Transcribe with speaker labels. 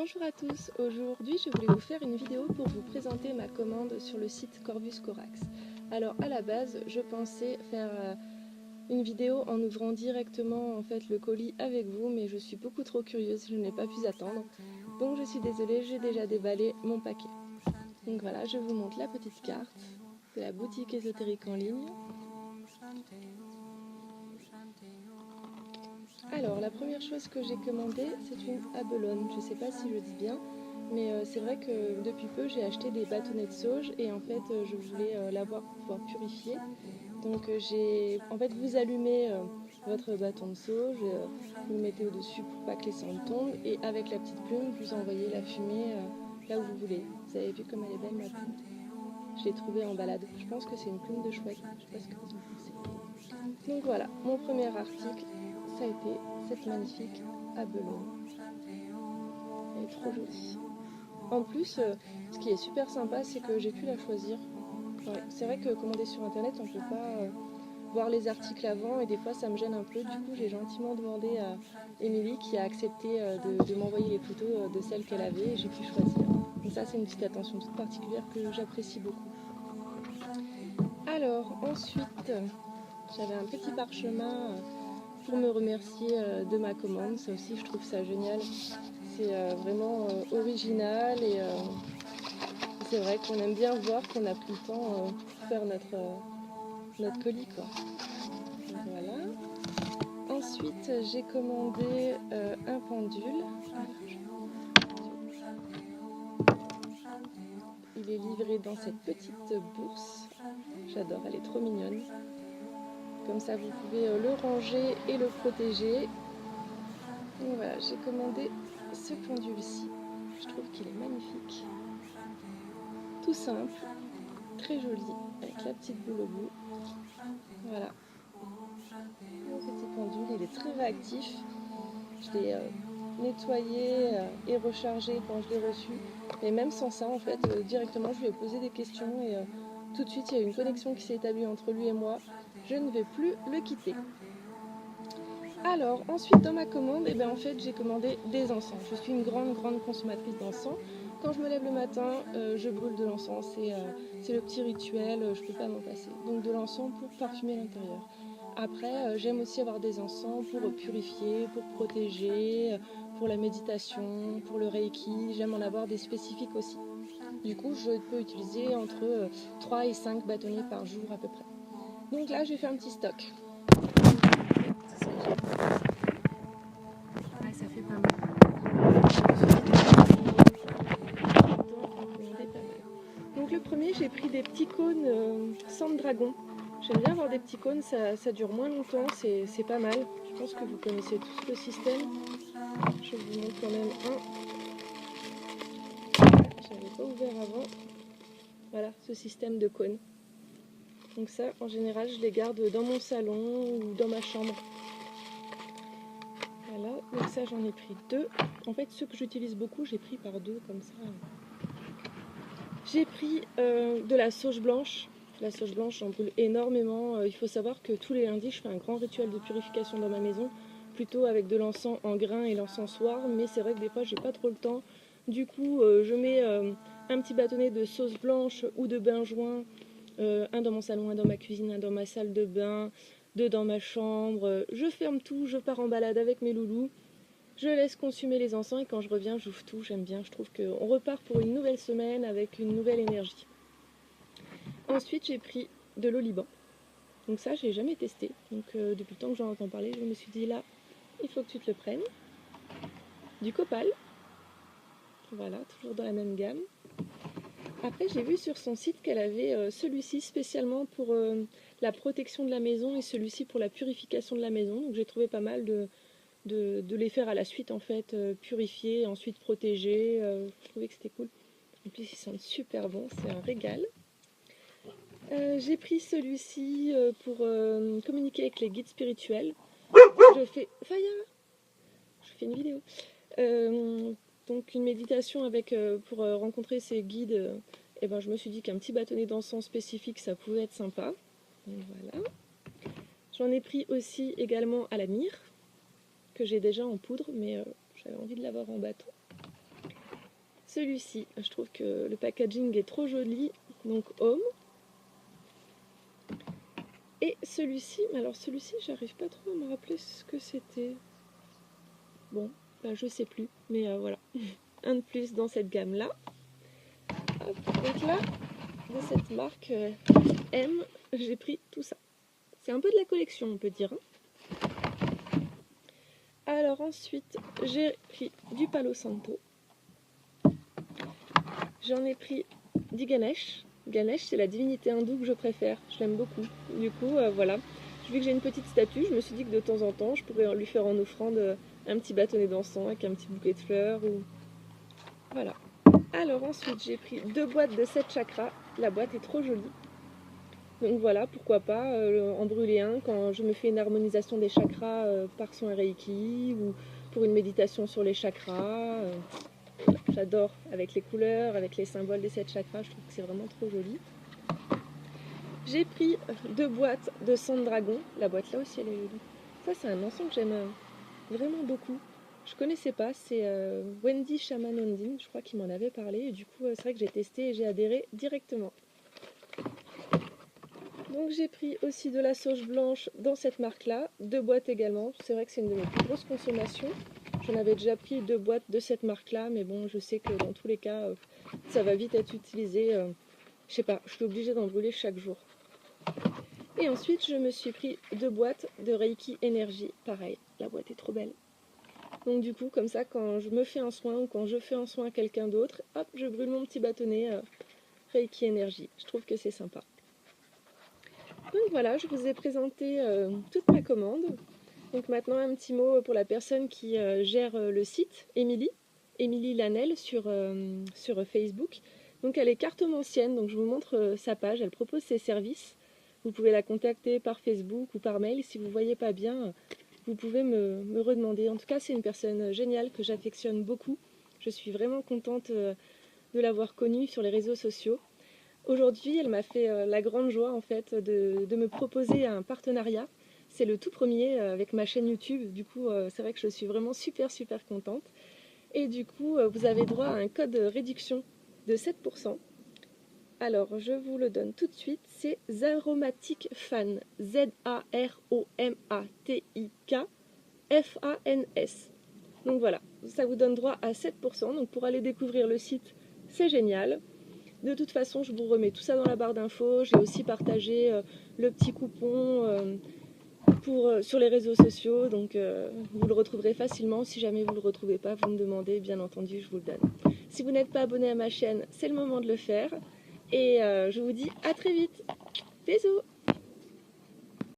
Speaker 1: Bonjour à tous, aujourd'hui je voulais vous faire une vidéo pour vous présenter ma commande sur le site Corvus Corax. Alors à la base je pensais faire une vidéo en ouvrant directement en fait le colis avec vous, mais je suis beaucoup trop curieuse, je n'ai pas pu attendre. Donc je suis désolée, j'ai déjà déballé mon paquet. Donc voilà, je vous montre la petite carte de la boutique ésotérique en ligne. Alors la première chose que j'ai commandée, c'est une abelone. Je ne sais pas si je dis bien, mais c'est vrai que depuis peu j'ai acheté des bâtonnets de sauge et en fait je voulais l'avoir pour pouvoir purifier. Donc en fait vous allumez votre bâton de sauge, vous le mettez au-dessus pour pas que les cendres tombent et avec la petite plume vous envoyez la fumée là où vous voulez. Vous avez vu comme elle est belle ma plume. Je l'ai trouvée en balade. Je pense que c'est une plume de chouette. Je sais pas ce que vous en pensez. Donc voilà, mon premier article, ça a été cette magnifique abelone. Elle est trop jolie. En plus, ce qui est super sympa, c'est que j'ai pu la choisir. Ouais, c'est vrai que commander sur internet, on ne peut pas voir les articles avant et des fois ça me gêne un peu. Du coup, j'ai gentiment demandé à Émilie qui a accepté de m'envoyer les photos de celles qu'elle avait et j'ai pu choisir. Donc ça, c'est une petite attention toute particulière que j'apprécie beaucoup. Alors, ensuite, j'avais un petit parchemin pour me remercier de ma commande. Ça aussi, je trouve ça génial. C'est vraiment original et c'est vrai qu'on aime bien voir qu'on a pris le temps pour faire notre colis, quoi. Donc voilà. Ensuite, j'ai commandé un pendule. Il est livré dans cette petite bourse. J'adore, elle est trop mignonne. Comme ça, vous pouvez le ranger et le protéger. Donc voilà, j'ai commandé ce pendule-ci. Je trouve qu'il est magnifique. Tout simple, très joli, avec la petite boule au bout. Voilà. Mon petit pendule, il est très réactif. Je l'ai nettoyé et rechargé quand je l'ai reçu. Et même sans ça, en fait, directement, je lui ai posé des questions et tout de suite, il y a une connexion qui s'est établie entre lui et moi. Je ne vais plus le quitter. Alors, ensuite, dans ma commande, en fait, j'ai commandé des encens. Je suis une grande consommatrice d'encens. Quand je me lève le matin, je brûle de l'encens. C'est le petit rituel, je ne peux pas m'en passer. Donc de l'encens pour parfumer l'intérieur. Après, j'aime aussi avoir des encens pour purifier, pour protéger, pour la méditation, pour le reiki. J'aime en avoir des spécifiques aussi. Du coup, je peux utiliser entre 3 et 5 bâtonnets par jour à peu près. Donc là, j'ai fait un petit stock. Ouais, ça fait pas mal. Donc le premier, j'ai pris des petits cônes sang de dragon. J'aime bien avoir des petits cônes, ça dure moins longtemps, c'est pas mal. Je pense que vous connaissez tous le système. Je vous montre quand même un. J'avais pas ouvert avant. Voilà, ce système de cônes. Donc ça, en général, je les garde dans mon salon ou dans ma chambre. Voilà, donc ça, j'en ai pris 2. En fait, ceux que j'utilise beaucoup, j'ai pris par 2, comme ça. J'ai pris de la sauge blanche. La sauge blanche, j'en brûle énormément. Il faut savoir que tous les lundis, je fais un grand rituel de purification dans ma maison, plutôt avec de l'encens en grains et l'encensoir, mais c'est vrai que des fois, j'ai pas trop le temps. Du coup, je mets un petit bâtonnet de sauce blanche ou de bain-joint, un dans mon salon, un dans ma cuisine, un dans ma salle de bain, 2 dans ma chambre. Je ferme tout, je pars en balade avec mes loulous. Je laisse consumer les encens et quand je reviens, j'ouvre tout, j'aime bien. Je trouve qu'on repart pour une nouvelle semaine avec une nouvelle énergie. Ensuite, j'ai pris de l'oliban. Donc ça, je n'ai jamais testé. Donc depuis le temps que j'en entends parler, je me suis dit là, il faut que tu te le prennes. Du copal. Voilà, toujours dans la même gamme. Après, j'ai vu sur son site qu'elle avait celui-ci spécialement pour la protection de la maison et celui-ci pour la purification de la maison. Donc j'ai trouvé pas mal de les faire à la suite en fait, purifier, ensuite protéger. Je trouvais que c'était cool. En plus, ils sentent super bon, c'est un régal. J'ai pris celui-ci pour communiquer avec les guides spirituels. Je fais une vidéo. Donc une méditation avec pour rencontrer ces guides. Et je me suis dit qu'un petit bâtonnet d'encens spécifique, ça pouvait être sympa. Donc voilà. J'en ai pris aussi également à la myrrhe, que j'ai déjà en poudre, mais j'avais envie de l'avoir en bâton. Celui-ci, je trouve que le packaging est trop joli, donc Home. Et celui-ci, alors celui-ci, j'arrive pas trop à me rappeler ce que c'était. Bon, bah, je sais plus, mais voilà. Un de plus dans cette gamme-là. Donc là, de cette marque M, j'ai pris tout ça. C'est un peu de la collection, on peut dire. Alors ensuite, j'ai pris du Palo Santo. J'en ai pris du Ganesh. Ganesh, c'est la divinité hindoue que je préfère. Je l'aime beaucoup. Du coup, voilà. Vu que j'ai une petite statue, je me suis dit que de temps en temps, je pourrais lui faire en offrande un petit bâtonnet d'encens avec un petit bouquet de fleurs. Ou... Voilà. Alors ensuite, j'ai pris 2 boîtes de 7 chakras. La boîte est trop jolie. Donc voilà, pourquoi pas en brûler un quand je me fais une harmonisation des chakras par son Reiki ou pour une méditation sur les chakras. J'adore avec les couleurs, avec les symboles des 7 chakras, je trouve que c'est vraiment trop joli. J'ai pris 2 boîtes de sang de dragon. La boîte là aussi elle est jolie. Ça c'est un encens que j'aime vraiment beaucoup. Je connaissais pas, c'est Wendy Shamanondine, je crois qu'il m'en avait parlé. Et du coup c'est vrai que j'ai testé et j'ai adhéré directement. Donc j'ai pris aussi de la sauge blanche dans cette marque là, 2 boîtes également, c'est vrai que c'est une de mes plus grosses consommations. J'en avais déjà pris 2 boîtes de cette marque là, mais bon je sais que dans tous les cas ça va vite être utilisé, je sais pas, je suis obligée d'en brûler chaque jour. Et ensuite je me suis pris 2 boîtes de Reiki Énergie, pareil, la boîte est trop belle. Donc du coup comme ça quand je me fais un soin ou quand je fais un soin à quelqu'un d'autre, hop je brûle mon petit bâtonnet Reiki Énergie, je trouve que c'est sympa. Donc voilà, je vous ai présenté toute ma commande. Donc maintenant un petit mot pour la personne qui gère le site, Émilie Lanel sur Facebook. Donc elle est cartomancienne, donc je vous montre sa page, elle propose ses services. Vous pouvez la contacter par Facebook ou par mail. Si vous ne voyez pas bien, vous pouvez me redemander. En tout cas, c'est une personne géniale que j'affectionne beaucoup. Je suis vraiment contente de l'avoir connue sur les réseaux sociaux. Aujourd'hui, elle m'a fait la grande joie en fait de me proposer un partenariat. C'est le tout premier avec ma chaîne YouTube. Du coup, c'est vrai que je suis vraiment super contente. Et du coup, vous avez droit à un code de réduction de 7%. Alors, je vous le donne tout de suite. C'est Zaromatic Fan. Z-A-R-O-M-A-T-I-K F-A-N-S. Donc voilà, ça vous donne droit à 7%. Donc pour aller découvrir le site, c'est génial. De toute façon, je vous remets tout ça dans la barre d'infos. J'ai aussi partagé le petit coupon sur les réseaux sociaux. Donc vous le retrouverez facilement. Si jamais vous ne le retrouvez pas, vous me demandez. Bien entendu, je vous le donne. Si vous n'êtes pas abonné à ma chaîne, c'est le moment de le faire. Et je vous dis à très vite. Bisous!